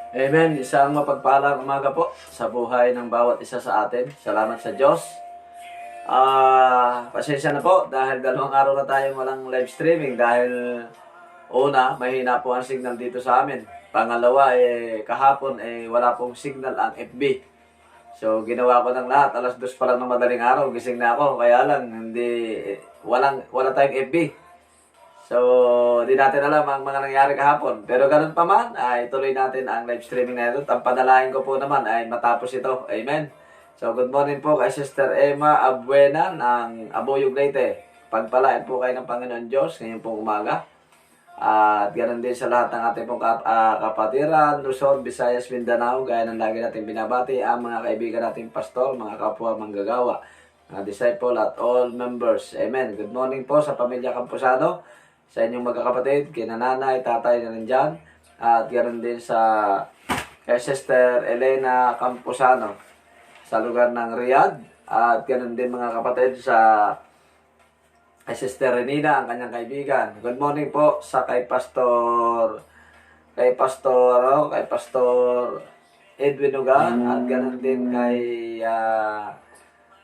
Amen. Isang mapagpalang umaga po sa buhay ng bawat isa sa atin. Salamat sa Diyos. Pasensya na po dahil 2 araw na tayong walang live streaming dahil una, mahina po ang signal dito sa amin. Pangalawa, kahapon wala pong signal ang FB. So, ginawa ko ng lahat. 2:00 pa lang ng madaling araw, gising na ako. Kaya lang, wala tayong FB. So, di natin alam ang mga nangyari kahapon. Pero ganun pa man, ay tuloy natin ang live streaming na ito. Ang panalangin ko po naman ay matapos ito. Amen. So, good morning po kay Sister Emma Abuena ng Aboyog Leyte. Pagpalain po kayo ng Panginoon Diyos ngayong pong umaga. At ganun din sa lahat ng ating pong kapatiran, Luzon, Visayas, Mindanao. Gaya ng lagi natin binabati ang mga kaibigan nating pastor, mga kapwa manggagawa, mga disciple at all members. Amen. Good morning po sa pamilya Camposano, sa inyong magkakapatid, kina nanay, tatay na nandyan, at ganoon din kay Sister Elena Camposano sa lugar ng Riyadh, at ganoon din mga kapatid kay Sister Renina, ang kanyang kaibigan. Good morning po sa kay Pastor Edwin Ugan, at ganoon din kay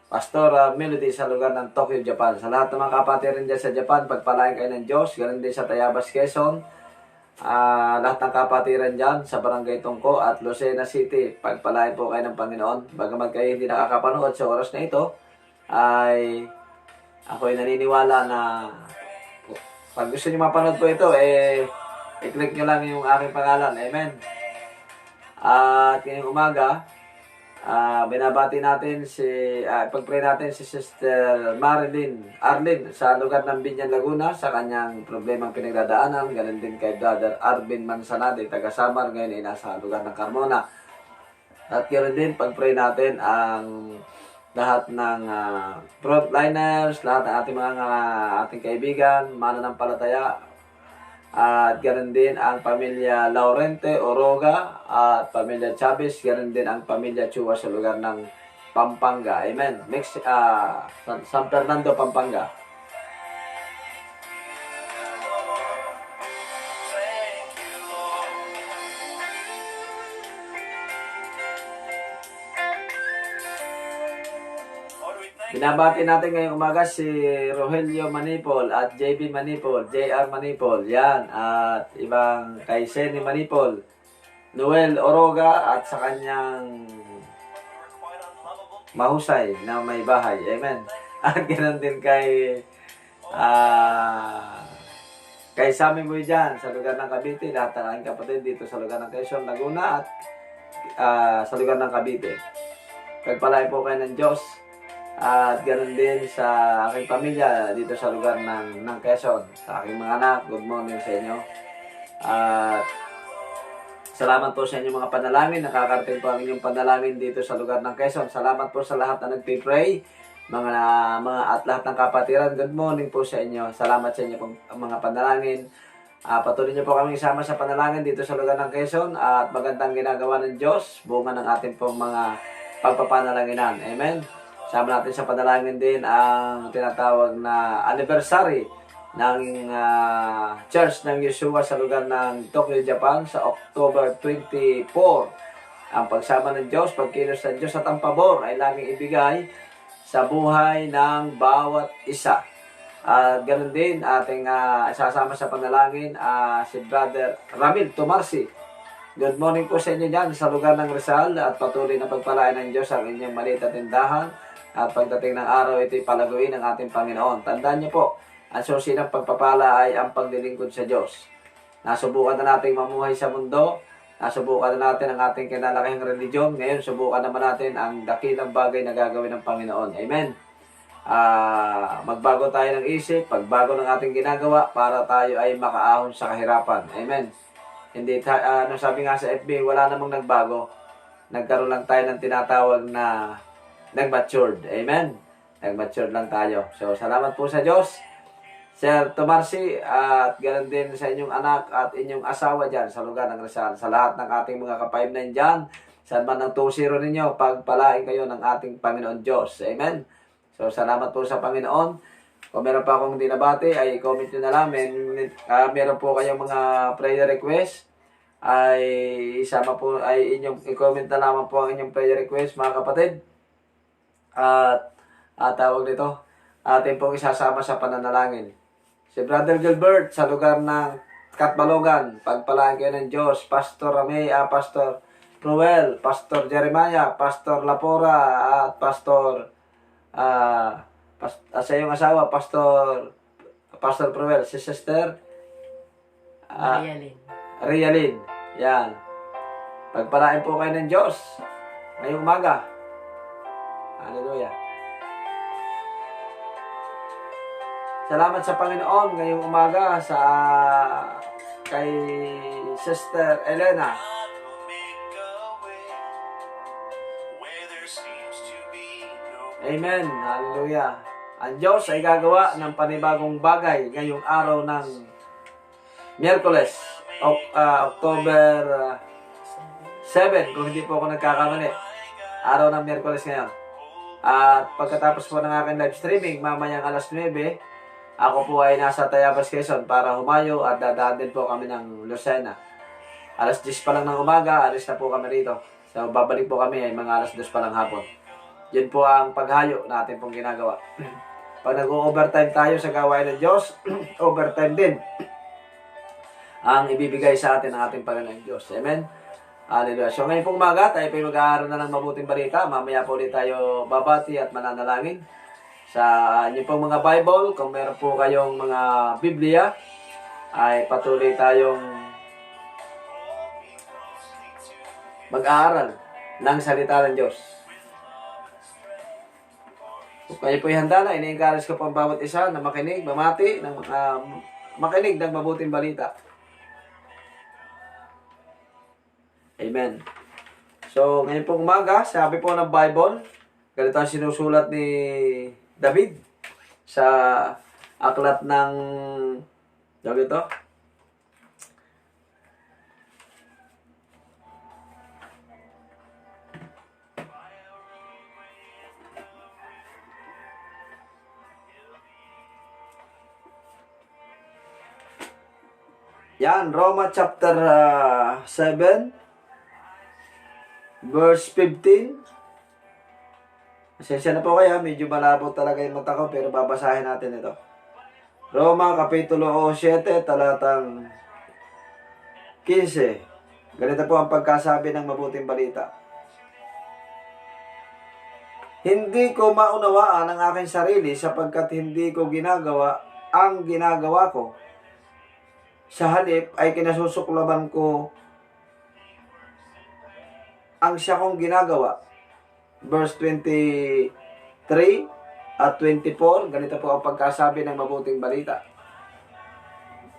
Pastora Melody sa lugar ng Tokyo, Japan. Sa lahat ng mga kapatiran dyan sa Japan, pagpalain kayo ng Diyos. Ganun din sa Tayabas, Quezon. Lahat ng kapatiran dyan sa Barangay Tungko at Lucena City, pagpalain po kayo ng Panginoon. Bagamat kayo hindi nakakapanood sa oras na ito, ay ako'y naniniwala na pag gusto nyo mapanood po ito, i-click nyo lang yung aking pangalan. Amen. At ngayong umaga, binabati natin pag-pray natin si Sister Arlene sa lugar ng Binyan, Laguna sa kanyang problemang pinagdadaanan. Ganun din kay Brother Arvin Mansanade, taga Samar, ngayon ay nasa lugar ng Carmona. At ganoon din pag-pray natin ang lahat ng frontliners, lahat ng ating kaibigan, mananampalataya. At ganoon din ang pamilya Laurente, Oroga, at pamilya Chavez. Ganoon din ang pamilya Chua sa lugar ng Pampanga. Amen. San Fernando, Pampanga. Binabati natin ngayong umaga si Rogelio Manipol at JB Manipol, JR Manipol, yan, at ibang kay Seni Manipol, Noel Oroga, at sa kanyang mahusay na may bahay. Amen. At ganoon din kay Sammy Boy dyan sa lugar ng Cavite, lahat ng aking kapatid dito sa lugar ng Quezon, Laguna, at sa lugar ng Cavite. Pagpalain po kayo ng Diyos. At ganoon din sa aking pamilya dito sa lugar ng Quezon, sa aking mga anak. Good morning sa inyo. At salamat po sa inyong mga panalangin. Nakakarating po ang inyong panalangin dito sa lugar ng Quezon. Salamat po sa lahat na nagpipray, at lahat ng kapatiran. Good morning po sa inyo. Salamat sa inyo pong mga panalangin. Patuloy niyo po kami isama sa panalangin dito sa lugar ng Quezon, at magandang ginagawa ng Diyos, bunga ng ating pong mga pagpapanalanginan. Amen. Sama natin sa panalangin din ang tinatawag na anniversary ng Church ng Yeshua sa lugar ng Tokyo, Japan sa October 24. Ang pagsama ng Diyos, pagkilos ng Diyos at ang pabor ay laging ibigay sa buhay ng bawat isa. At ganoon din ating isasama sa panalangin si Brother Ramil Tomarsi. Good morning po sa inyo dyan sa lugar ng Rizal, at patuloy na pagpalain ng Diyos ang inyong maliit na tindahan. At pagdating ng araw, ito'y palaguin ng ating Panginoon. Tandaan niyo po, ang susi ng pagpapala ay ang paglilingkod sa Diyos. Nasubukan na natin mamuhay sa mundo. Nasubukan na natin ang ating kinalakihang religion. Ngayon, subukan naman natin ang dakilang bagay na gagawin ng Panginoon. Amen. Magbago tayo ng isip, pagbago ng ating ginagawa para tayo ay makaahon sa kahirapan. Amen. Hindi sabi nga sa FB, wala namang nagbago. Nagkaroon lang tayo ng tinatawag na nag-matured. Amen. Nag-matured lang tayo. So, salamat po sa Diyos. Sir Tomarsi, at ganoon din sa inyong anak at inyong asawa dyan sa lugar ng Rizal. Sa lahat ng ating mga ka-5-9 dyan, saan man ang 2-0 ninyo, pagpalain kayo ng ating Panginoon Diyos. Amen. So, salamat po sa Panginoon. Kung meron pa akong dinabati, ay comment nyo na lang. Meron po kayong mga prayer request. ay isama po, ay inyong i-comment na lamang po ang inyong prayer request, mga kapatid. At tawag dito, atin pong isasama sa pananalangin. Si Brother Gilbert sa lugar ng Katbalogan, pagpalaan kayo ng Diyos. Pastor Rame, Pastor Cruel, Pastor Jeremiah, Pastor Lapora, at Pastor sa iyong asawa, Pastor Cruel, si Sister Rialin. Yan. Pagpalaan po kayo ng Diyos ngayong umaga. Hallelujah. Salamat sa Panginoon ngayong umaga sa kay Sister Elena. Amen. Hallelujah. Ang Diyos ay gagawa ng panibagong bagay ngayong araw ng Miyerkules, October 7, kung hindi po ako nagkakamali. Araw ng Miyerkules ngayon. At pagkatapos po ng aking live streaming, mamayang alas 9, ako po ay nasa Tayabas, Quezon para humayo at dadaan din po kami ng Lucena. Alas 10 pa lang ng umaga, alis na po kami rito. So babalik po kami ay mga alas 2 pa lang hapon. Yun po ang paghayo natin pong ginagawa. Pag nag-overtime tayo sa gawain ng Diyos, overtime din ang ibibigay sa atin ng ating Panginoon Diyos. Amen? Hallelujah. So ngayon pong umaga, tayo po mag-aaral na ng mabuting balita. Mamaya po ulit tayo babati at mananalangin. Sa inyong pong mga Bible, kung meron po kayong mga Biblia, ay patuloy tayong mag-aaral ng salita ng Diyos. Kung kayo po handa na, ini-encourage ko po ang bawat isa na makinig, mamati, makinig ng mabuting balita. Amen. So, ngayon pong umaga, sabi po ng Bible, ganito ang sinusulat ni David sa aklat ng ito. Yan, Roma chapter 7 verse 15. Pasensya na po kayo, medyo malabo talaga yung mata ko, pero babasahin natin ito. Roma kapitulo 7 talatang 15. Ganito po ang pagkasabi ng mabuting balita. Hindi ko maunawaan ang aking sarili sapagkat hindi ko ginagawa ang ginagawa ko. Sa halip ay kinasusuklaban ko ang siya kong ginagawa. Verse 23 at 24, ganito po ang pagkasabi ng mabuting balita.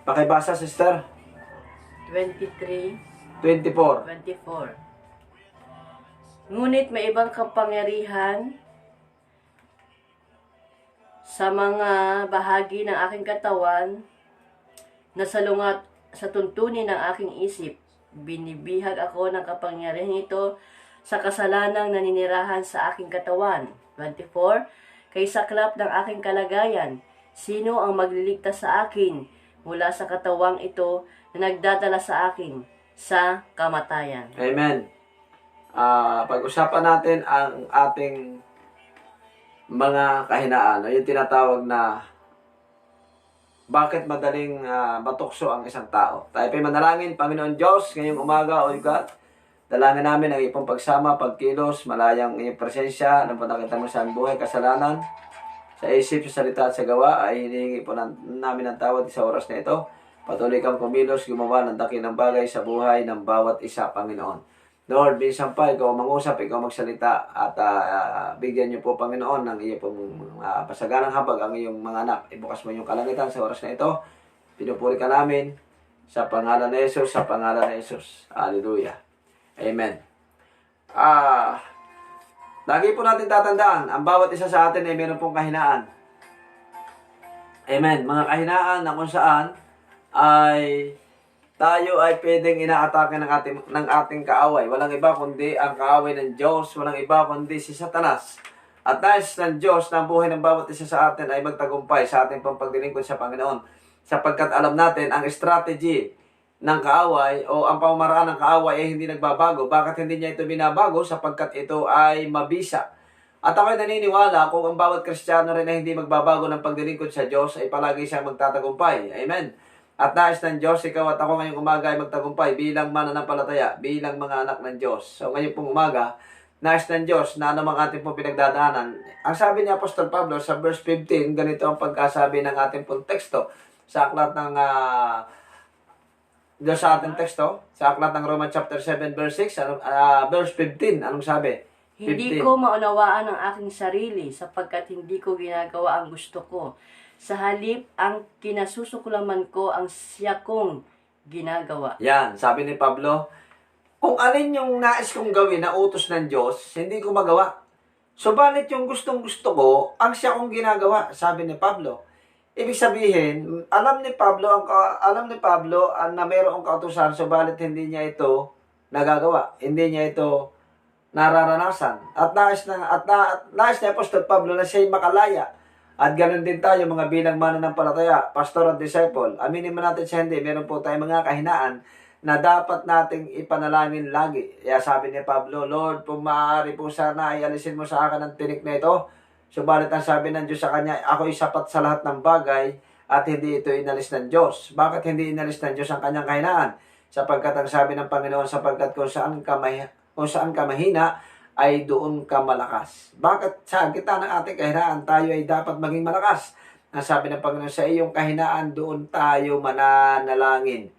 Pakibasa, sister. 24. Ngunit may ibang kapangyarihan sa mga bahagi ng aking katawan na salungat sa tuntunin ng aking isip. Binibihag ako ng kapangyarihan ito sa kasalanang naninirahan sa aking katawan. 24. Kay saklap ng aking kalagayan, sino ang magliligtas sa akin mula sa katawang ito na nagdadala sa akin sa kamatayan? Amen. Pag-usapan natin ang ating mga kahinaan, yung tinatawag na bakit madaling matukso ang isang tao. Tayo po'y manalangin. Panginoon Diyos, ngayong umaga, O God, dalangin namin ang iyong pagsama, pagkilos, malayang iyong presensya, ng panakita mo sa aming buhay, kasalanan, sa isip, sa salita at sa gawa, ay hinihingi po namin ang tawad sa oras na ito. Patuloy kang kumilos, gumawa ng dakilang bagay sa buhay ng bawat isa, Panginoon. Lord, minsan pa, ikaw mangusap, ikaw magsalita, at bigyan niyo po, Panginoon, ng iyong pasaganang habag ang iyong mga anak. Ibukas mo yung kalangitan sa oras na ito. Pinupuri ka namin sa pangalan ni Jesus, sa pangalan ni Jesus. Hallelujah. Amen. Lagi po natin tatandaan, ang bawat isa sa atin ay meron pong kahinaan. Amen. Mga kahinaan na kung saan ay tayo ay pwedeng inaatake ng ating kaaway. Walang iba kundi ang kaaway ng Diyos. Walang iba kundi si Satanas. At nais ng Diyos na ang buhay ng bawat isa sa atin ay magtagumpay sa ating pagdilingkod sa Panginoon. Sapagkat alam natin ang strategy ng kaaway o ang pamamaraan ng kaaway ay hindi nagbabago. Bakit hindi niya ito binabago? Sapagkat ito ay mabisa. At ako'y naniniwala kung ang bawat Kristiyano rin ay hindi magbabago ng pagdilingkod sa Diyos ay palagi siyang magtatagumpay. Amen. At nais ng Diyos, ikaw at ako ngayong umaga ay magtagumpay bilang mananampalataya, bilang mga anak ng Diyos. So ngayon pong umaga, nais ng Diyos na anumang ating pong pinagdadaanan. Ang sabi ni Apostol Pablo sa verse 15, ganito ang pagkasabi ng ating pong teksto sa aklat ng doon sa ating teksto, sa aklat ng Romans chapter 7 verse 6, verse 15, anong sabi? Hindi 15. ko maunawaan ang aking sarili sapagkat hindi ko ginagawa ang gusto ko. Sa halip, ang kinasusuklaman ko ang siya kong ginagawa. Yan, sabi ni Pablo, kung alin yung nais kong gawin na utos ng Diyos, hindi ko magawa. Subalit yung gustong gusto ko, ang siya kong ginagawa, sabi ni Pablo. Ibig sabihin, alam ni Pablo na mayroong kautusan, subalit hindi niya ito nagagawa. Hindi niya ito nararanasan. At nais ni Apostol Pablo na siya'y makalaya. At ganun din tayo mga bilang mananampalataya, pastor at disciple. Aminin mo natin sa hindi, meron po tayong mga kahinaan na dapat nating ipanalangin lagi. Kaya sabi ni Pablo, Lord, kung maaari po sana ay alisin mo sa akin ang tinik na ito. Subalit ang sabi ng Diyos sa kanya, ako'y sapat sa lahat ng bagay at hindi ito inalis ng Diyos. Bakit hindi inalis ng Diyos ang kanyang kahinaan? Sapagkat ang sabi ng Panginoon, sapagkat kung saan ka mahina, ay doon ka malakas. Bakit sa gitna ng ating kahinaan, tayo ay dapat maging malakas? Ang sabi ng Panginoon, sa iyong kahinaan, doon tayo mananalangin.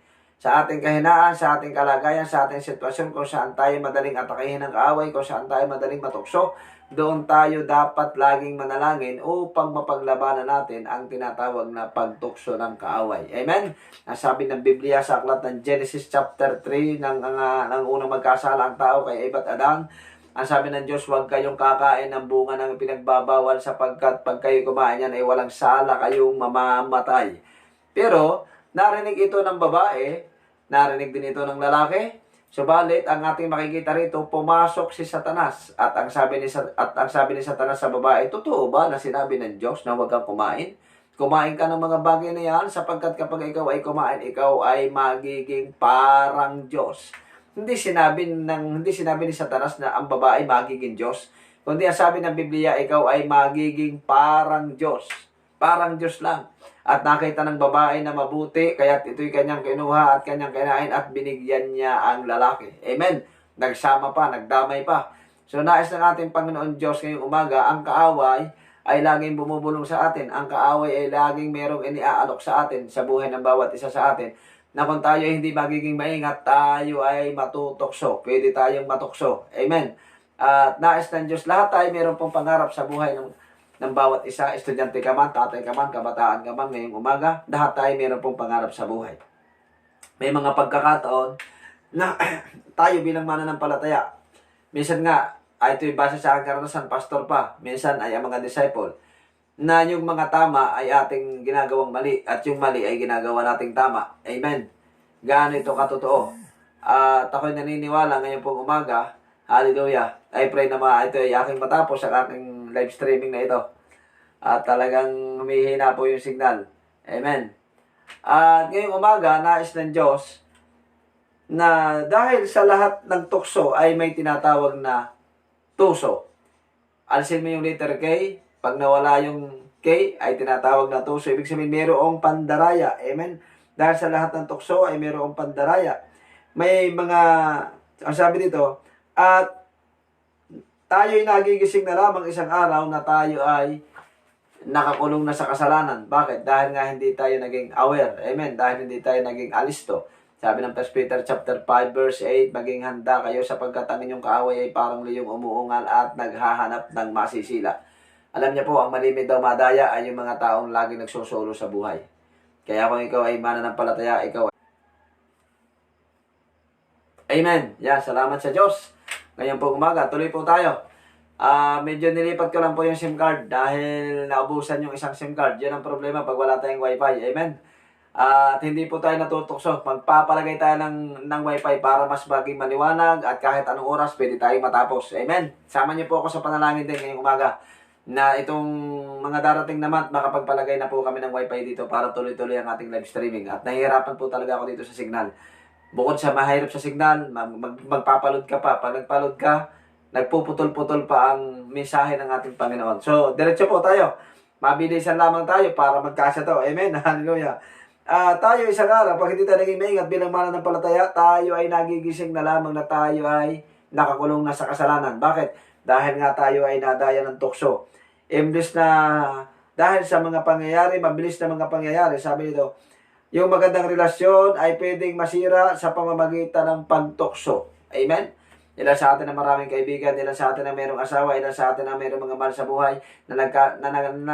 Sa ating kahinaan, sa ating kalagayan, sa ating sitwasyon, kung saan tayo madaling atakihin ng kaaway, kung saan tayo madaling matukso, doon tayo dapat laging manalangin upang mapaglabanan natin ang tinatawag na pagtukso ng kaaway. Amen? Ang sabi ng Biblia sa aklat ng Genesis chapter 3 ng unang magkasala ang tao kay Eva at Adan, ang sabi ng Diyos, huwag kayong kakain ng bunga ng pinagbabawal sapagkat pag kayo kumain yan ay walang sala kayong mamamatay. Pero narinig ito ng babae, narinig din ito ng lalaki. Subalit, ang ating makikita rito, pumasok si Satanas. At ang sabi ni Satanas sa babae, totoo ba na sinabi ng Diyos na huwag kang kumain? Kumain ka ng mga bagay na yan sapagkat kapag ikaw ay kumain, ikaw ay magiging parang Diyos. Hindi sinabi ni Satanas na ang babae magiging Diyos. Kundi ang sabi ng Biblia, ikaw ay magiging parang Diyos. Parang Diyos lang. At nakita ng babae na mabuti, kaya ito'y kanyang kinuha at kanyang kinain at binigyan niya ang lalaki. Amen. Nagsama pa, nagdamay pa. So nais ng ating Panginoon Diyos ngayong umaga, ang kaaway ay laging bumubulong sa atin. Ang kaaway ay laging merong iniaalok sa atin, sa buhay ng bawat isa sa atin, na kung tayo ay hindi magiging maingat, tayo ay matutokso. Pwede tayong matukso. Amen. At nais ng Diyos, lahat tayo meron pong pangarap sa buhay ng bawat isa, estudyante ka man, tatay ka man, kabataan ka man ngayong umaga, lahat tayo meron pong pangarap sa buhay. May mga pagkakataon na tayo bilang mananampalataya, minsan nga, ito'y base sa aking karanasan, pastor pa, minsan ay ang mga disciple, na yung mga tama ay ating ginagawang mali, at yung mali ay ginagawa nating tama. Amen. Gaano ito katotoo? At ako'y naniniwala ngayon pong umaga, hallelujah, I pray na ito ay aking matapos sa aking live streaming na ito. At talagang humihina po yung signal. Amen. At ngayong umaga, nais ng Diyos na dahil sa lahat ng tukso ay may tinatawag na tuso. Alisin mo yung letter K. Pag nawala yung K, ay tinatawag na tuso. Ibig sabihin, mayroong pandaraya. Amen. Dahil sa lahat ng tukso ay mayroong pandaraya. May mga, ang sabi dito, at tayo'y nagigising na lamang isang araw na tayo ay nakakulong na sa kasalanan. Bakit? Dahil nga hindi tayo naging aware. Amen. Dahil hindi tayo naging alisto. Sabi ng 1 Peter chapter 5 verse 8, maging handa kayo sapagkat ang inyong kaaway ay parang liyong umuungal at naghahanap ng masisila. Alam niyo po, ang malimit daw madaya ay yung mga taong laging nagsusolo sa buhay. Kaya kung ikaw ay mananampalataya, ikaw ay... Amen. Yan, salamat sa Diyos. Ngayon po umaga, tuloy po tayo. Medyo nilipat ko lang po yung SIM card dahil naubusan yung isang SIM card. Yan ang problema pag wala tayong wifi. Amen. At hindi po tayo natutokso. Magpapalagay tayo ng wifi para mas maging maliwanag at kahit anong oras pwede tayong matapos. Amen. Sama niyo po ako sa panalangin din ngayong umaga. na itong mga darating naman, makapagpalagay na po kami ng wifi dito para tuloy-tuloy ang ating live streaming. At nahihirapan po talaga ako dito sa signal. Bukod sa mahirap sa signal, magpapaload ka pa. Pag nagpaload ka, nagpuputol-putol pa ang mensahe ng ating Panginoon. So, diretso po tayo. Mabilisan lamang tayo para magkasya to. Amen. Hallelujah. Tayo isang araw, pag hindi tayo naging maingat bilang mananampalataya, tayo ay nagigising na lamang na tayo ay nakakulong na sa kasalanan. Bakit? Dahil nga tayo ay nadaya ng tukso. Imbes na dahil sa mga pangyayari, mabilis na mga pangyayari, sabi nito, yung magandang relasyon ay pwedeng masira sa pamamagitan ng pagtukso. Amen? Ilan sa atin na maraming kaibigan, ilan sa atin na mayroong asawa, ilan sa atin na mayroong mga mahal sa buhay na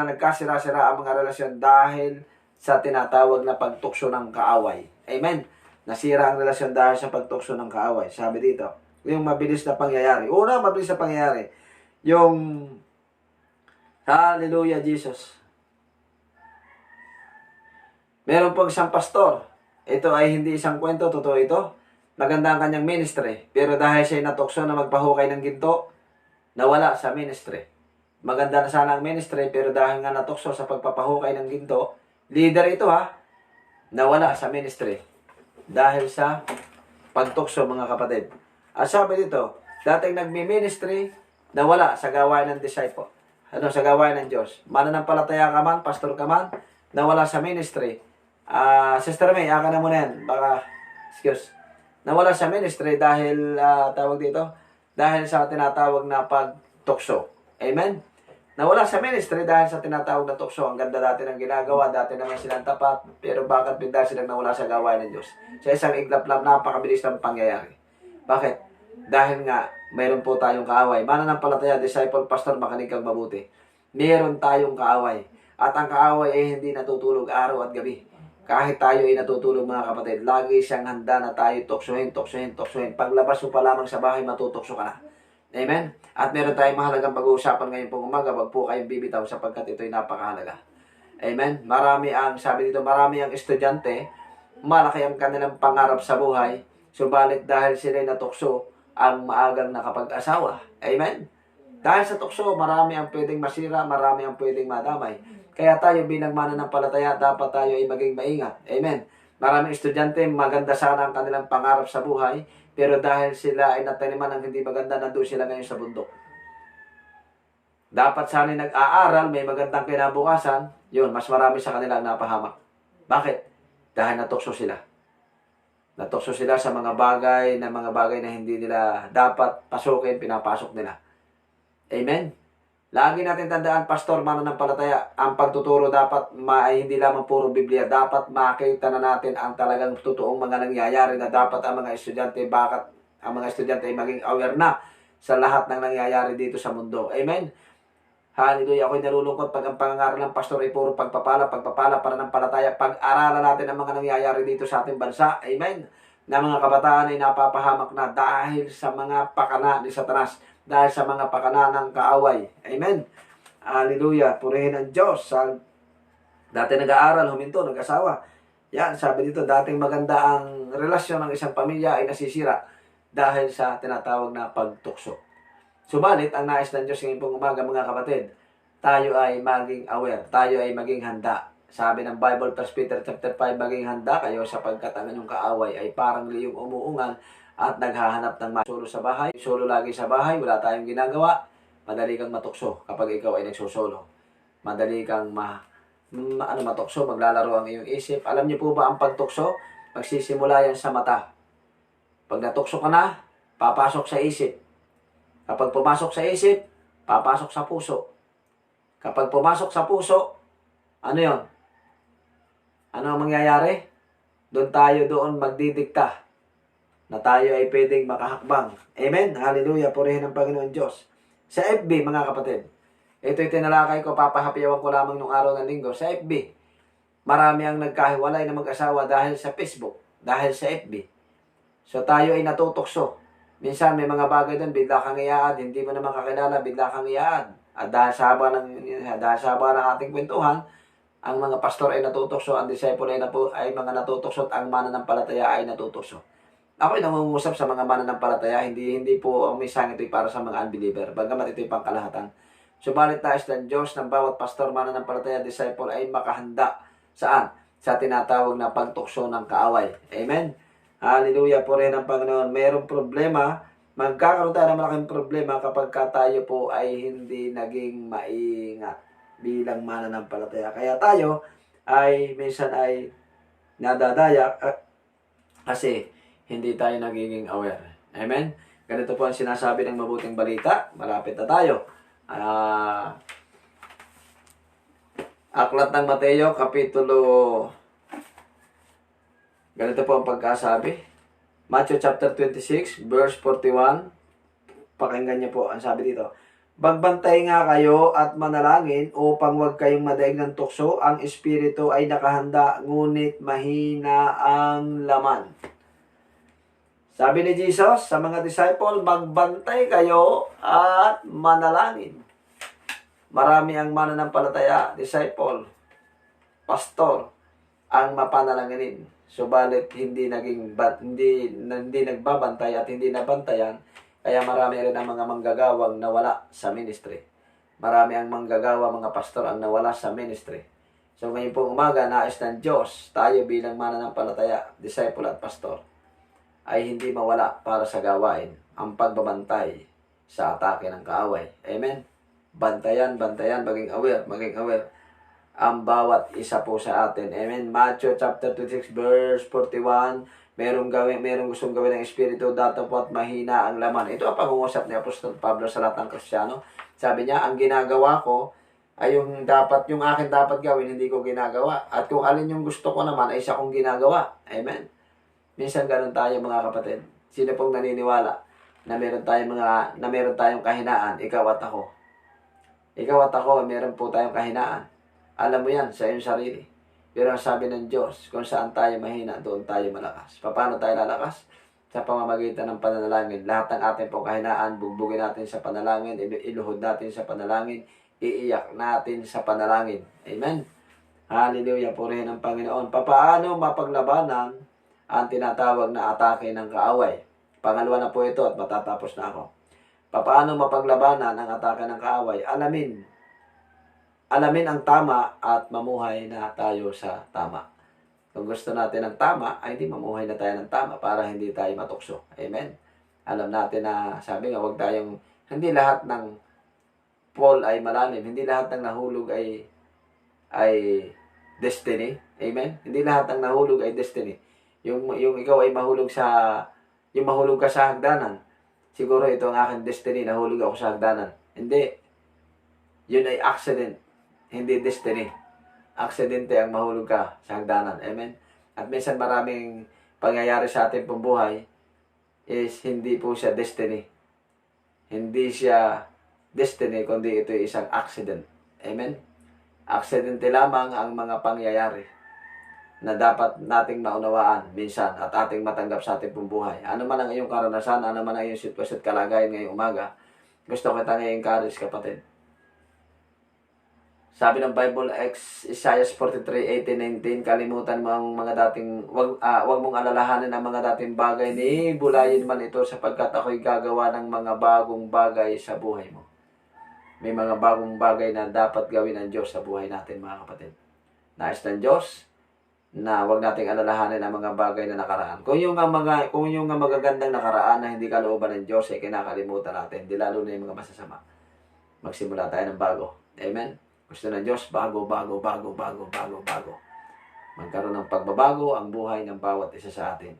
nagkasira-sira ang mga relasyon dahil sa tinatawag na pagtukso ng kaaway. Amen? Nasira ang relasyon dahil sa pagtukso ng kaaway. Sabi dito, yung mabilis na pangyayari. Una, mabilis na pangyayari. Yung, Hallelujah, Jesus. Meron pong isang pastor. Ito ay hindi isang kwento, totoo ito. Maganda ang kanyang ministry. Pero dahil siya natukso na magpahukay ng ginto, nawala sa ministry. Maganda na sana ang ministry, pero dahil nga natukso sa pagpapahukay ng ginto, leader ito nawala sa ministry. Dahil sa pagtukso, mga kapatid. At sabi dito, dating nagmi-ministry, nawala sa gawain ng disciple. Sa gawain ng Diyos. Mananampalataya ka man, pastor ka man, nawala sa ministry. Sister May, aka na muna yan. Baka, excuse. Nawala sa ministry dahil, tawag dito, dahil sa tinatawag na pagtukso. Amen? Nawala sa ministry dahil sa tinatawag na tukso. Ang ganda dati ng ginagawa, dati naman silang tapat, pero bakit bigla silang nawala sa gawain ng Diyos? Sa isang iglap lang, napakabilis ng pangyayari. Bakit? Dahil nga, mayroon po tayong kaaway. Mananampalataya, disciple, pastor, makinig kang mabuti. Mayroon tayong kaaway. At ang kaaway ay hindi natutulog araw at gabi. Kahit tayo ay natutulog, mga kapatid, lagi siyang handa na tayo tuksohin. Paglabas mo pa lamang sa bahay, matutukso ka na. Amen? At meron tayong mahalagang pag-uusapan ngayon pong umaga. Wag po kayong bibitaw sapagkat ito'y napakahalaga. Amen? Sabi dito, marami ang estudyante, malaki ang kanilang pangarap sa buhay, subalit dahil sila'y natukso, ang maagang nakapag-asawa. Amen? Dahil sa tukso, marami ang pwedeng masira, marami ang pwedeng madamay. Kaya tayo bilang mananampalataya, dapat tayo ay maging maingat. Amen? Maraming estudyante, maganda sana ang kanilang pangarap sa buhay, pero dahil sila ay nataniman ng hindi maganda, nandun sila ngayon sa bundok. Dapat sana nag-aaral, may magandang kinabukasan, yun, mas marami sa kanila ang napahamak. Bakit? Dahil natukso sila. Natukso sila sa mga bagay na hindi nila dapat pasukin, pinapasok nila. Amen? Lagi natin tandaan, pastor, mananampalataya, ang pagtuturo dapat ay hindi lamang puro Biblia. Dapat makita na natin ang talagang totoong mga nangyayari na dapat ang mga estudyante, bakit ang mga estudyante ay maging aware na sa lahat ng nangyayari dito sa mundo. Amen? Hallelujah. Ako'y nalulungkot pag ang pangangaral ng pastor ay puro pagpapala, pananampalataya. Pag-aralan natin ang mga nangyayari dito sa ating bansa. Amen? Na mga kabataan ay napapahamak na dahil sa mga pakana ni Satanas, dahil sa mga pakana ng kaaway. Amen? Hallelujah. Purihin ang Diyos. Dati nag-aaral, huminto, nag-asawa. Yan, sabi dito, dating maganda ang relasyon ng isang pamilya ay nasisira dahil sa tinatawag na pagtukso. Subalit, ang nais ng Diyos ngayon pong umaga, mga kapatid, tayo ay maging aware, tayo ay maging handa. Sabi ng Bible, 1 Peter chapter 5, maging handa kayo sapagkat ang inyong kaaway ay parang liyong umuungan at naghahanap ng solo sa bahay. Solo lagi sa bahay, wala tayong ginagawa, madali kang matukso kapag ikaw ay nagsusolo. Madali kang matukso, maglalaro ang iyong isip. Alam niyo po ba ang pagtukso? Magsisimula yan sa mata. Pag natukso ka na, papasok sa isip. Kapag pumasok sa isip, papasok sa puso. Kapag pumasok sa puso, ano yon? Ano ang mangyayari? Doon magdidikta na tayo ay pwedeng makahakbang. Amen? Hallelujah. Purihin ang Panginoon Diyos. Sa FB, mga kapatid, ito'y tinalakay ko, papahapiyawan ko lamang nung araw ng linggo. Sa FB, marami ang nagkahiwalay na mag-asawa dahil sa Facebook, dahil sa FB. So tayo ay natutukso. Minsan may mga bagay doon, bigla kang iaad, hindi mo naman kakilala, bigla kang iaad. At dahil sa haba ng ating kwentuhan, ang mga pastor ay natutukso, ang disciple ay mga natutukso, at ang mananampalataya ay natutukso. Ako ay nangungusap sa mga mananampalataya, hindi po ang misang ito'y para sa mga unbeliever, bagamat ito'y pangkalahatan. Subalit nais ng Diyos ng bawat pastor, mananampalataya, disciple ay makahanda. Saan? Sa tinatawag na pagtukso ng kaaway. Amen? Hallelujah po rin ang Panginoon. Mayroong problema, magkakaroon tayo ng malaking problema kapag tayo po ay hindi naging maingat bilang mananampalataya. Kaya tayo ay minsan ay nadadaya kasi hindi tayo nagiging aware. Amen? Ganito po ang sinasabi ng mabuting balita. Malapit na tayo. Aklat ng Mateo, Kapitulo... Ganito po ang pagkasabi. Matthew chapter 26, verse 41. Pakinggan niyo po ang sabi dito. Bagbantay nga kayo at manalangin upang huwag kayong madaig ng tukso. Ang espiritu ay nakahanda, ngunit mahina ang laman. Sabi ni Jesus sa mga disciple, magbantay kayo at manalangin. Marami ang mananampalataya, disciple, pastor, ang mapanalanginin. Subalit hindi nagbabantay at hindi nabantayan, kaya marami rin ang mga manggagawang nawala sa ministry. Marami ang manggagawa, mga pastor ang nawala sa ministry. So ngayon pong umaga, nais ng Diyos, tayo bilang mananampalataya, disciple at pastor, ay hindi mawala para sa gawain ang pagbabantay sa atake ng kaaway. Amen? Bantayan, maging aware ang bawat isa po sa atin. Amen? Matthew chapter 26 verse 41, merong gustong gawin ng Espiritu, dato po at mahina ang laman. Ito ang pag-uusap ni Apostol Pablo sa lahat ng Kristiyano. Sabi niya, ang ginagawa ko ay yung akin dapat gawin, hindi ko ginagawa. At kung alin yung gusto ko naman, ay siya kong ginagawa. Amen? Minsan ganun tayo mga kapatid. Sino pong naniniwala na meron tayong kahinaan, ikaw at ako? Ikaw at ako, meron po tayong kahinaan. Alam mo yan sa iyong sarili. Pero ang sabi ng Diyos, kung saan tayo mahina, doon tayo malakas. Paano tayo lalakas? Sa pamamagitan ng pananalangin. Lahat ng ating pong kahinaan, bugbugin natin sa panalangin, iluhod natin sa panalangin, iiyak natin sa panalangin. Amen? Hallelujah po rin ang Panginoon. Paano mapaglabanan ang tinatawag na atake ng kaaway? Pangalawa na po ito at matatapos na ako. Paano mapaglabanan ang atake ng kaaway? Alamin ang tama at mamuhay na tayo sa tama. Kung gusto natin ng tama, ay hindi mamuhay na tayo ng tama para hindi tayo matukso. Amen? Alam natin na, sabi nga, hindi lahat ng fall ay malalim. Hindi lahat ng nahulog ay destiny. Amen? Hindi lahat ng nahulog ay destiny. Yung ikaw ay mahulog ka sa hagdanan. Siguro ito ang aking destiny, nahulog ako sa hagdanan. Hindi. Yun ay accident. Hindi destiny. Aksidente ang mahulog ka sa hagdanan. Amen? At minsan maraming pangyayari sa ating pambuhay is hindi po siya destiny. Hindi siya destiny, kundi ito ay isang accident. Amen? Aksidente lamang ang mga pangyayari na dapat nating maunawaan minsan at ating matanggap sa ating pambuhay. Ano man ang iyong karanasan, ano man ang iyong sitwasyon at kalagayan ngayong umaga, gusto kita i-encourage, kapatid. Sabi ng Bible, Isaiah 43:18-19, kalimutan mo ang mga dating, wag mong alalahanin ang mga dating bagay, ni bulayin man ito sapagkat ako'y gagawa ng mga bagong bagay sa buhay mo. May mga bagong bagay na dapat gawin ng Diyos sa buhay natin, mga kapatid. Nais ng Diyos na wag nating alalahanin ang mga bagay na nakaraan. Kung yung magagandang nakaraan na hindi kalooban ng Diyos ay kinakalimutan natin, di lalo na yung mga masasama. Magsimula tayo ng bago. Amen? Gusto ng Diyos, bago. Magkaroon ng pagbabago ang buhay ng bawat isa sa atin.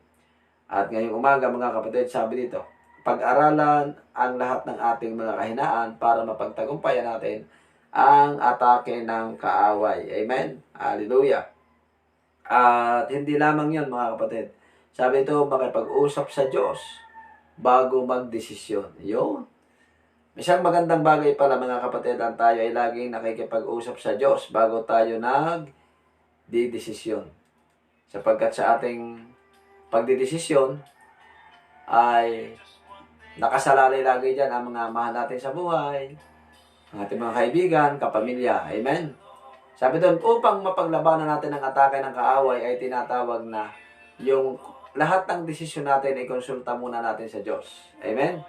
At ngayong umaga, mga kapatid, sabi dito, pag-aralan ang lahat ng ating mga kahinaan para mapagtagumpayan natin ang atake ng kaaway. Amen? Hallelujah. At hindi lamang yun, mga kapatid. Sabi ito, makipag-usap sa Diyos bago magdesisyon. Yun. Isang magandang bagay pala, mga kapatid, ang tayo ay laging nakikipag-usap sa Diyos bago tayo nagdidesisyon. Sapagkat sa ating pagdidesisyon ay nakasalalay lagi dyan ang mga mahal natin sa buhay, ang ating mga kaibigan, kapamilya. Amen? Sabi doon, upang mapaglabanan natin ang atake ng kaaway ay tinatawag na yung lahat ng desisyon natin ay konsulta muna natin sa Diyos. Amen?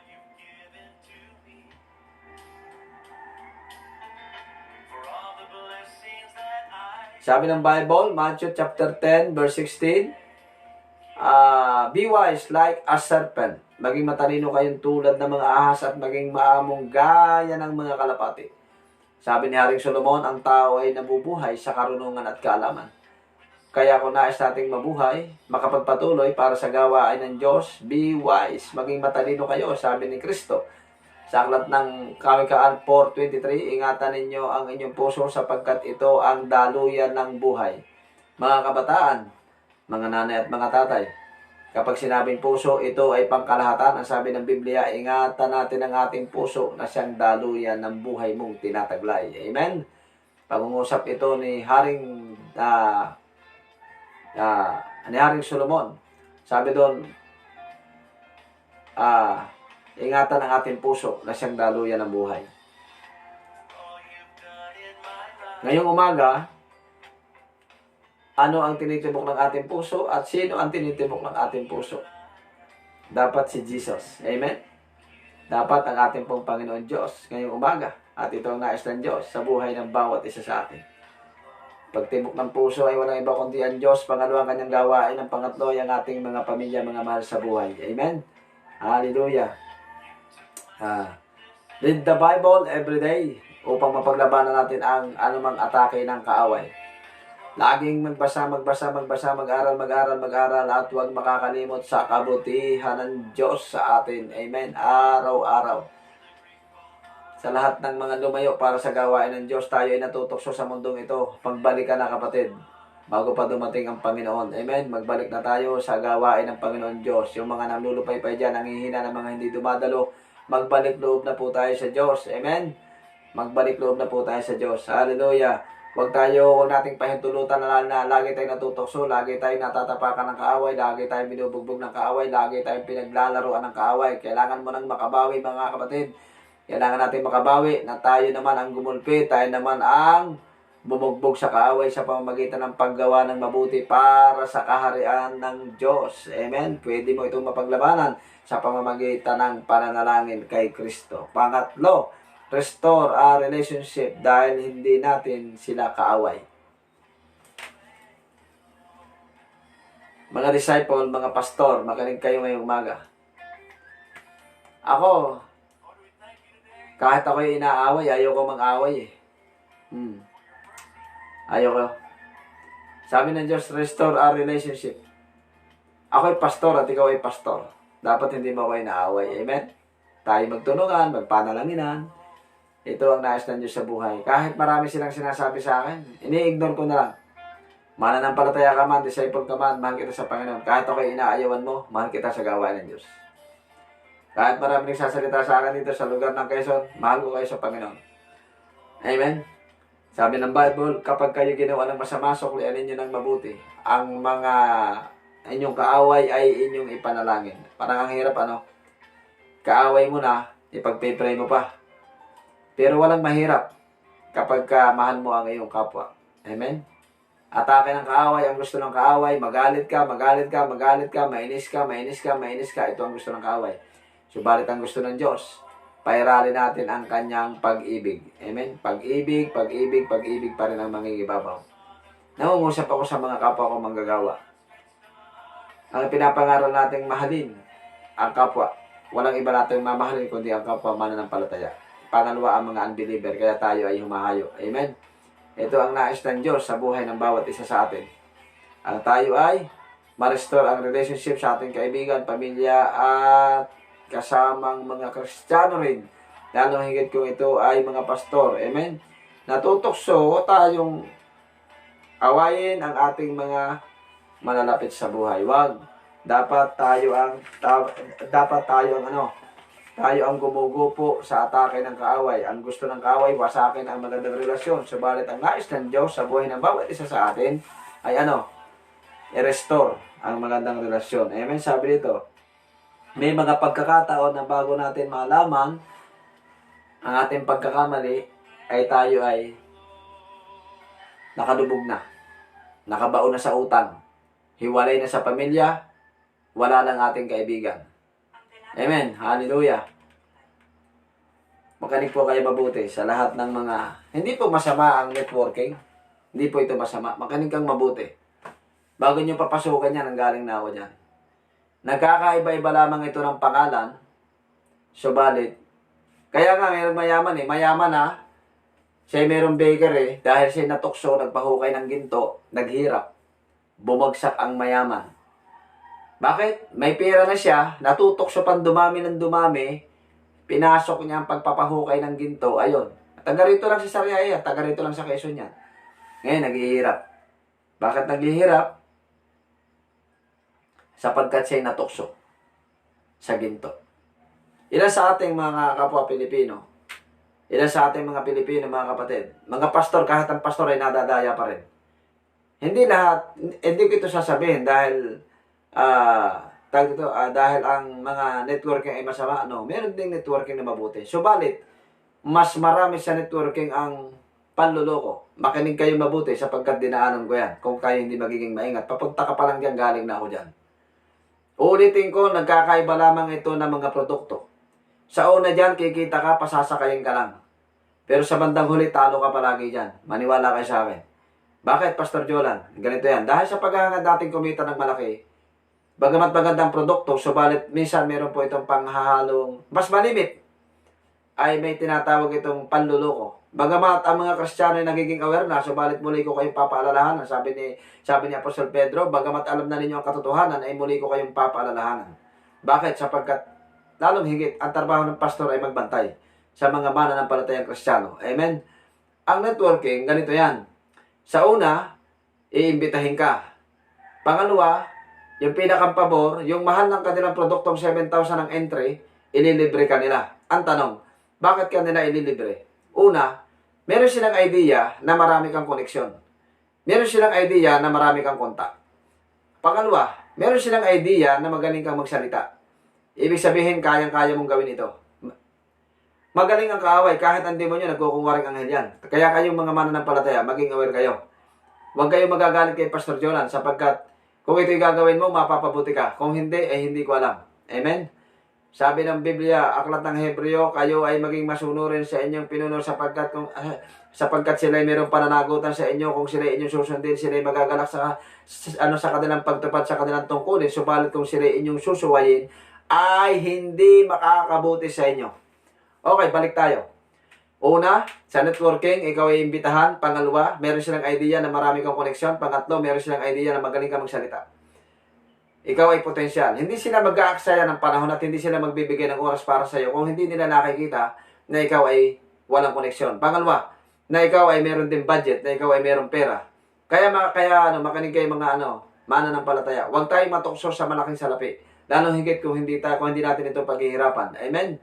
Sabi ng Bible, Matthew chapter 10, verse 16, be wise like a serpent. Maging matalino kayong tulad ng mga ahas at maging maamong gaya ng mga kalapati. Sabi ni Haring Solomon, ang tao ay nabubuhay sa karunungan at kaalaman. Kaya kung nais nating mabuhay, makapagpatuloy para sa gawain ng Diyos, be wise, maging matalino kayo, sabi ni Kristo. Sa aklat ng Kawikaan 4:23, ingatan ninyo ang inyong puso sapagkat ito ang daluyan ng buhay. Mga kabataan, mga nanay at mga tatay, kapag sinabing puso, ito ay pangkalahatan. Ang sabi ng Biblia, ingatan natin ang ating puso na siyang daluyan ng buhay mong tinataglay. Amen? Pag-uusap ito ni Haring Solomon. Sabi doon, ingatan ang ating puso na siyang daluyan ng buhay. Ngayong umaga, ano ang tinitibok ng ating puso at sino ang tinitibok ng ating puso? Dapat si Jesus. Amen? Dapat ang ating pong Panginoon Diyos ngayong umaga. At ito ang nais ng Diyos sa buhay ng bawat isa sa atin. Pagtibok ng puso ay walang iba kundi ang Diyos. Pangalawa ang kanyang gawain. Ang pangatlo ay ang ating mga pamilya, mga mahal sa buhay. Amen? Hallelujah. Read the Bible every day upang mapaglabanan natin ang anumang atake ng kaaway. Laging magbasa, mag-aral, at huwag makakalimot sa kabutihan ng Diyos sa atin. Amen. Araw-araw. Sa lahat ng mga lumayo para sa gawain ng Diyos, tayo ay natutokso sa mundong ito. Pagbalik ka na, kapatid, bago pa dumating ang Panginoon. Amen. Magbalik na tayo sa gawain ng Panginoon Diyos. Yung mga namlulupay-pay dyan, nanghihina ng mga hindi dumadalo, magbalik loob na po tayo sa Diyos. Amen. Magbalik loob na po tayo sa Diyos. Hallelujah. Huwag nating pahintulutan na lagi tayong natutokso, lagi tayong natatapakan ng kaaway, lagi tayong binubugbog ng kaaway, lagi tayong pinaglalaroan ng kaaway. Kailangan mo nang makabawi, mga kapatid. Kailangan natin makabawi na tayo naman ang gumulpi, tayo naman ang bumugbog sa kaaway sa pamamagitan ng paggawa ng mabuti para sa kaharian ng Diyos. Amen? Pwede mo itong mapaglabanan sa pamamagitan ng pananalangin kay Kristo. Pangatlo, restore our relationship dahil hindi natin sila kaaway. Mga disciple, mga pastor, makinig kayo ngayong umaga. Ako, kahit ako'y inaaway, ayoko mag-away eh. Ayoko. Sabi ng Diyos, restore our relationship. Ako'y pastor at ikaw ay pastor. Dapat hindi mo ako inaaway. Amen? Tayo magtunugan, magpanalanginan. Ito ang nais ng Diyos sa buhay. Kahit marami silang sinasabi sa akin, ini-ignore ko na lang. Mananampalataya ka man, disciple ka man, mahal kita sa Panginoon. Kahit ako'y inaayawan mo, mahal kita sa gawain ng Diyos. Kahit marami nagsasalita sa akin dito sa lugar ng Quezon, mahal ko kayo sa Panginoon. Amen? Sabi ng Bible, kapag kayo ginawa ng masama, suklian ninyo ng mabuti. Ang mga inyong kaaway ay inyong ipanalangin. Parang ang hirap, kaaway mo na, ipag-pray mo pa. Pero walang mahirap kapag mahal mo ang iyong kapwa. Amen? Atake ng kaaway, ang gusto ng kaaway, magalit ka, mainis ka. Ito ang gusto ng kaaway. Subalit ang gusto ng Diyos, pairali natin ang kanyang pag-ibig. Amen? Pag-ibig pa rin ang mangingibabaw. Nangungusap ako sa mga kapwa ko manggagawa. Ang pinapangaral nating mahalin, ang kapwa. Walang iba nating mamahalin kundi ang kapwa mananampalataya. Pangalawa ang mga unbeliever, kaya tayo ay humahayo. Amen? Ito ang nais ng Diyos sa buhay ng bawat isa sa atin. Ang tayo ay ma-restore ang relationship sa ating kaibigan, pamilya, at kasamang mga Kristiyano rin. Lalo higit kung ito ay mga pastor. Amen? Natutokso tayong awayin ang ating mga malalapit sa buhay. Wag. Dapat tayo ang tayo ang gumugupo sa atake ng kaaway. Ang gusto ng kaaway, wasakin ang magandang relasyon. Subalit ang nais ng Diyos sa buhay ng bawat isa sa atin ay i-restore ang magandang relasyon. Amen? Sabi dito, may mga pagkakataon na bago natin malaman ang ating pagkakamali, ay tayo ay nakalubog na. Nakabaon na sa utang. Hiwalay na sa pamilya, wala lang ating kaibigan. Amen. Hallelujah. Makinig po kayo mabuti sa lahat ng mga, hindi po masama ang networking. Hindi po ito masama. Makinig kang mabuti. Bago nyo papasukan yan, ang galing na ako dyan. Nagkakaiba-iba lamang ito ng pangalan. Subalit, kaya nga mayroong mayaman eh. Mayaman ha. Siya mayroong baker eh. Dahil siya natukso, nagpahukay ng ginto, naghirap. Bumagsak ang mayaman. Bakit? May pera na siya, natutokso pang dumami ng dumami, pinasok niya ang pagpapahukay ng ginto, ayun. Taga rito lang si Sariaya, taga rito lang sa Quezon niya. Ngayon, naghihirap. Bakit naghihirap? Sapagkat siya natukso sa ginto. Ilan sa ating mga kapwa Pilipino, ilan sa ating mga Pilipino, mga kapatid, mga pastor, kahit ang pastor ay nadadaya pa rin. Hindi lahat, hindi ko ito sasabihin dahil dahil ang mga networking ay masama, no, meron ding networking na mabuti. Subalit, mas marami sa networking ang panluloko. Makinig kayo mabuti sapagkat dinaanan ko yan. Kung kayo hindi magiging maingat, papunta ka pa lang dyan, galing na ako dyan. Ulitin ko, nagkakaiba lamang ito ng mga produkto. Sa una dyan, kikita ka, pasasakayin ka lang. Pero sa bandang huli, talo ka palagi dyan. Maniwala kayo sa akin. Bakit, Pastor Jolan? Ganito yan. Dahil sa paghahangad natin kumita ng malaki, bagamat magandang produkto, subalit minsan meron po itong panghahalong, mas malimit, ay may tinatawag itong panluloko. Bagamat ang mga Kristiyano ay nagiging aware na, subalit muli ko kayong papaalalahanan. Sabi ni Apostol Pedro, bagamat alam na ninyo ang katotohanan, ay muli ko kayong papaalalahanan. Bakit? Sapagkat lalong higit, ang trabaho ng pastor ay magbantay sa mga mananampalatayang Kristiyano. Amen? Ang networking, ganito yan. Sa una, iimbitahin ka. Pangalawa, yung pinakampabor, yung mahal ng kanilang produktong 7,000 ang entry, ililibre ka nila. Ang tanong, bakit ka nila ililibre? Una, meron silang idea na marami kang koneksyon. Meron silang idea na marami kang kontak. Pangalawa, meron silang idea na magaling kang magsalita. Ibig sabihin, kayang-kaya mong gawin ito. Magaling ang kaaway, kahit ang demonyo, nagkukunwaring anghel yan. Kaya kayong mga mananampalataya, maging aware kayo. Huwag kayong magagalit kay Pastor Jolan sapagkat kung ito'y gagawin mo, mapapabuti ka. Kung hindi, hindi ko alam. Amen? Sabi ng Biblia, aklat ng Hebreo, kayo ay maging masunurin sa inyong pinuno sapagkat sila ay mayroong pananagutan sa inyo. Kung sila ay inyong susundin, sila ay magagalak sa kanilang pagtupad sa kanilang tungkulin. Subalit kung sila ay inyong susuwayin, ay hindi makakabuti sa inyo. Okay, balik tayo. Una, sa networking, ikaw ay imbitahan. Pangalawa, meron silang idea na marami kang koneksyon. Pangatlo, meron silang idea na magaling ka magsalita. Ikaw ay potensyal. Hindi sila mag-aaksaya ng panahon at hindi sila magbibigay ng oras para sa iyo kung hindi nila nakikita na ikaw ay walang koneksyon. Pangalawa, na ikaw ay meron din budget, na ikaw ay meron pera. Kaya makinig kayo mga mananampalataya. Huwag tayong matukso sa malaking salapi. Lalong higit kung hindi natin ito paghihirapan. Amen?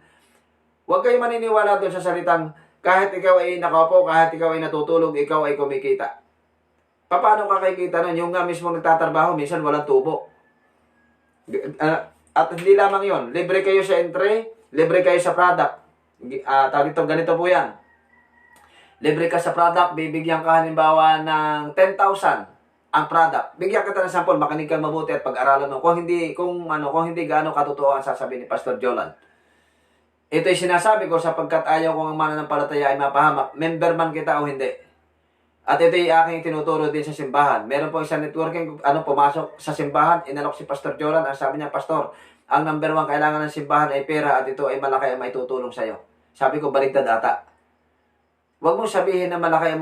Huwag kayo maniniwala doon sa salitang kahit ikaw ay nakaupo, kahit ikaw ay natutulog, ikaw ay kumikita. Paano ka kikita nun? Yung nga mismo nagtatrabaho, minsan walang tubo. At hindi lamang yon, libre kayo sa entry, libre kayo sa product. Ganito po yan. Libre ka sa product, bibigyan ka halimbawa ng 10,000 ang product. Bigyan kita ng sample, makinig kang mabuti at pag-aralan mo. Kung hindi gaano katotoo ang sasabihin ni Pastor Jolan. Ito'y sinasabi ko sapagkat ayaw kong ang mananampalataya ay mapahamak. Member man kita o hindi. At ito'y aking tinuturo din sa simbahan. Meron po isang networking, pumasok sa simbahan, inalok si Pastor Jolan. Ang sabi niya, Pastor, ang number 1 kailangan ng simbahan ay pera at ito ay malaki ang maitutulong sa'yo. Sabi ko, baligtad ata. Huwag mong sabihin malaki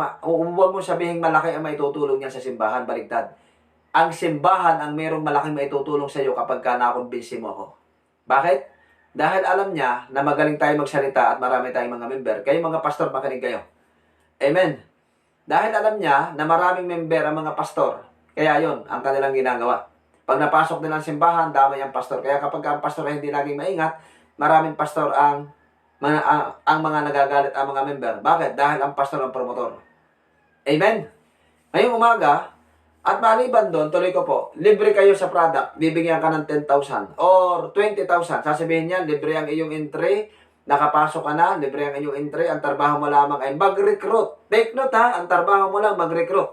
ang maitutulong niya sa simbahan, baligtad. Ang simbahan ang merong malaking maitutulong sa'yo kapag ka nakumbinsi mo ako. Bakit? Dahil alam niya na magaling tayo magsalita at marami tayong mga member. Kayo mga pastor, makinig kayo. Amen. Dahil alam niya na maraming member ang mga pastor. Kaya yon ang kanilang ginagawa. Pag napasok nila ang simbahan, damay ang pastor. Kaya kapag ang pastor ay hindi laging maingat, maraming pastor ang mga nagagalit ang mga member. Bakit? Dahil ang pastor ang promotor. Amen. Ngayong umaga, at maliban doon, tuloy ko po, libre kayo sa product, bibigyan ka ng 10,000 or 20,000. Sasabihin niya, libre ang iyong entry, nakapasok ka na, libre ang iyong entry, ang trabaho mo lamang ay mag-recruit. Take note ha, ang trabaho mo lang mag-recruit.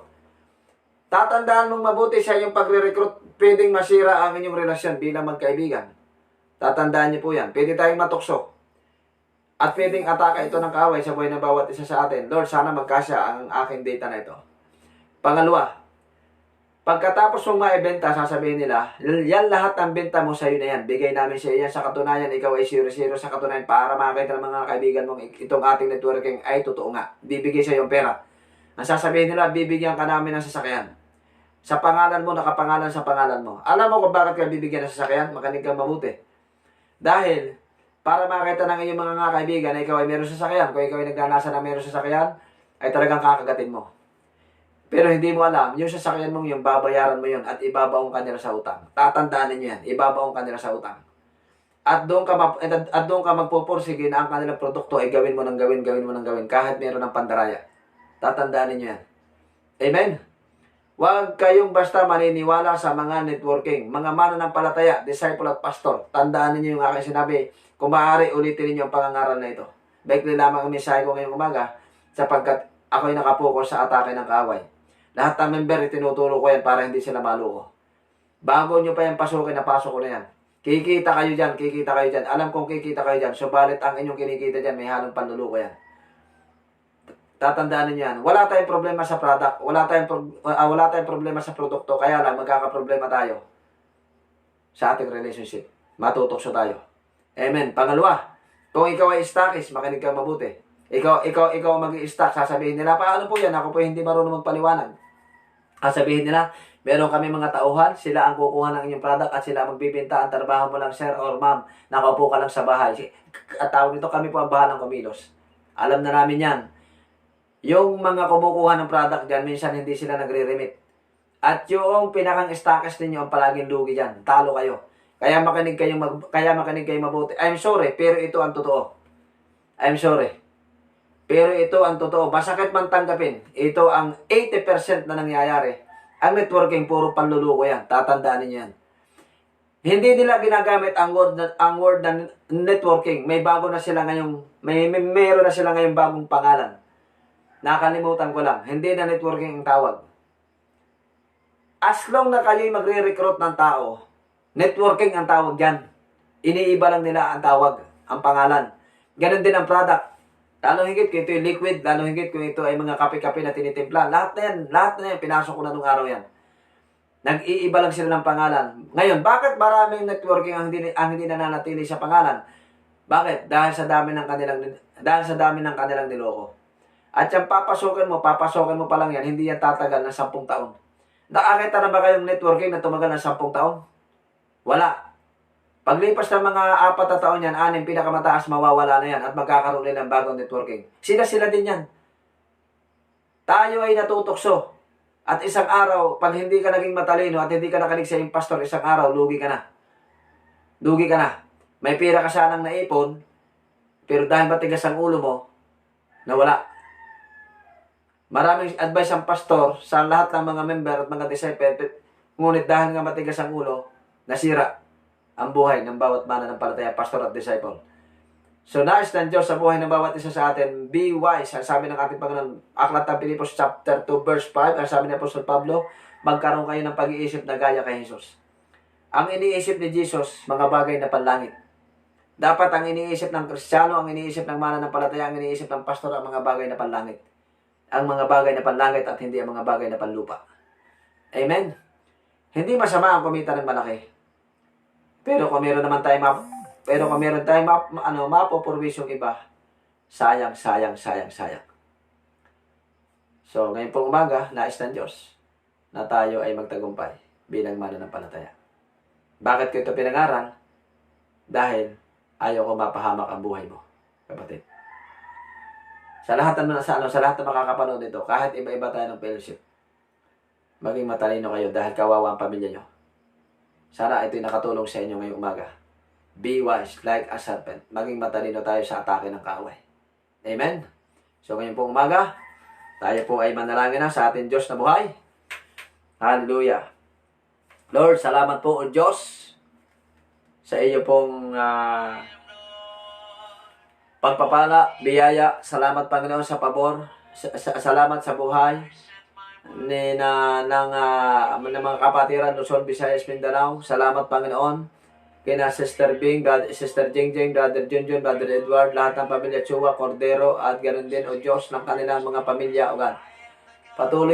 Tatandaan mong mabuti sa iyong pagre-recruit, pwedeng masira ang inyong relasyon bilang magkaibigan. Tatandaan niyo po yan. Pwede tayong matukso. At pwedeng ataka ito ng kaaway sa buhay ng bawat isa sa atin. Lord, sana magkasya ang aking data na ito. Pangalawa, pagkatapos mong maibenta, sasabihin nila, yan lahat ng benta mo sa'yo na yan. Bigay namin sa'yo yan. Sa katunayan, ikaw ay 0-0 sa katunayan para makita ng mga kaibigan mong itong ating networking ay totoo nga. Bibigay sa'yo yung pera. Ang sasabihin nila, bibigyan ka namin ng sasakyan. Sa pangalan mo, nakapangalan sa pangalan mo. Alam mo kung bakit ka bibigyan ng sasakyan? Makinig kang mabuti. Dahil, para makita ng inyong mga kaibigan na ikaw ay meron sasakyan, kung ikaw ay nagnanasa na meron sasakyan, ay talagang kakagatin mo. Pero hindi mo alam, yung sasakyan mong yung babayaran mo yun at ibabaong ka nila sa utang. Tatandaan ninyo yan, ibabaong ka nila sa utang. At doon ka magpupursige na ang kanilang produkto ay gawin mo ng gawin, kahit meron ng pandaraya. Tatandaan ninyo yan. Amen? Huwag kayong basta maniniwala sa mga networking, mga mananampalataya, disciple at pastor. Tandaan ninyo yung aking sinabi. Kung maaari, ulitin ninyo ang pangangaral na ito. Baikli lamang ang mensahe ko ngayong umaga sapagkat ako'y nakapokus sa atake ng kaaway. Lahat ng member, itinuturo ko yan para hindi sila maluko. Bago nyo pa yan pasukin, napasok ko na yan. Kikita kayo dyan. Alam kong kikita kayo dyan. Subalit ang inyong kinikita dyan, may halong panluluko yan. Tatandaan ninyo yan. Wala tayong problema sa product. Wala tayong problema sa produkto. Kaya lang, magkakaproblema tayo sa ating relationship. Matutokso tayo. Amen. Pangalawa, kung ikaw ay stockist, makinig kang mabuti. Ikaw mag-i-stock. Sasabihin nila, paano po yan? Ako po hindi marunong magpaliwanag. Sasabihin nila, meron kami mga tauhan, sila ang kukuha ng inyong product at sila ang magbibenta. Ang trabaho mo lang, sir or ma'am, nakaupo ka lang sa bahay. At tawag nito, kami po ang bahalang kumilos. Alam na namin yan. Yung mga kumukuha ng product dyan, minsan hindi sila nagre-remit. At yung pinakang-stockers ninyo ang palaging lugi dyan. Talo kayo. Kaya makinig kayo mabuti. I'm sorry, pero ito ang totoo. I'm sorry. Pero ito ang totoo. Masakit man tanggapin. Ito ang 80% na nangyayari. Ang networking, puro panluluko yan. Tatandaan niyo yan. Hindi nila ginagamit ang word na networking. May bago na sila ngayong, mayroon na sila ngayong bagong pangalan. Nakalimutan ko lang. Hindi na networking ang tawag. As long na kayo'y magre-recruit ng tao, networking ang tawag dyan. Iniiba lang nila ang tawag, ang pangalan. Ganon din ang product. Lalo higit kung ito ay liquid, lalo higit kung ito ay mga kape-kape na tinitimpla. Lahat na yan, pinasok ko na nung araw yan. Nag-iiba lang sila ng pangalan. Ngayon, bakit maraming networking ang hindi nananatili sa pangalan? Bakit? Dahil sa dami ng kanilang niloko. At yung papasokin mo pa lang yan, hindi yan tatagal ng 10 taon. Nakakita na ba kayong networking na tumagal ng 10 taon? Wala. Paglipas ng mga 4 na taon yan, 6, pinakamataas, mawawala na yan at magkakaroon nila ng bagong networking. Sila din yan. Tayo ay natutokso. At isang araw, pag hindi ka naging matalino at hindi ka nakanig sa iyong pastor, isang araw, lugi ka na. Lugi ka na. May pera ka sanang naipon, pero dahil matigas ang ulo mo, nawala. Maraming advice ang pastor sa lahat ng mga member at mga disciple, ngunit dahil nga matigas ang ulo, nasira ang buhay ng bawat mananampalataya, pastor at disciple. So, nais ng Diyos sa buhay ng bawat isa sa atin, be wise. Ang sabi ng ating Panginoon, Aklat ng Pilipos chapter 2 verse 5, ang sabi ni Apostol Pablo, magkaroon kayo ng pag-iisip na gaya kay Jesus. Ang iniisip ni Jesus, mga bagay na panlangit. Dapat ang iniisip ng Kristiyano, ang iniisip ng mananampalataya, ang iniisip ng pastor, ang mga bagay na panlangit. Ang mga bagay na panlangit at hindi ang mga bagay na panlupa. Amen? Hindi masama ang kumita ng malaki. Pero kung meron tayong mapopurwis yung iba, sayang. So, ngayon pong umaga, nais ng Diyos na tayo ay magtagumpay bilang mananampalataya. Bakit ko ito pinangaral? Dahil ayaw ko mapahamak ang buhay mo, kapatid. Sa lahat na makakapanood nito, kahit iba-iba tayo ng fellowship, maging matalino kayo dahil kawawa ang pamilya nyo. Sana ito'y nakatulong sa inyo ngayong umaga. Be wise like a serpent. Maging matalino tayo sa atake ng kaaway. Amen? So ngayon pong umaga, tayo po ay manalangin na sa ating Diyos na buhay. Hallelujah. Lord, salamat po o Diyos sa iyo pong pagpapala, biyaya. Salamat Panginoon sa pabor. Salamat sa buhay ng mga kapatiran Luzon, Visayas, Mindanao. Salamat Panginoon kina Sister Bing, Sister Jingjing, Brother Junjun, Brother Edward, lahat ng pamilya Chua, Cordero at ganoon din o Diyos ng kanilang mga pamilya o God. Patuloy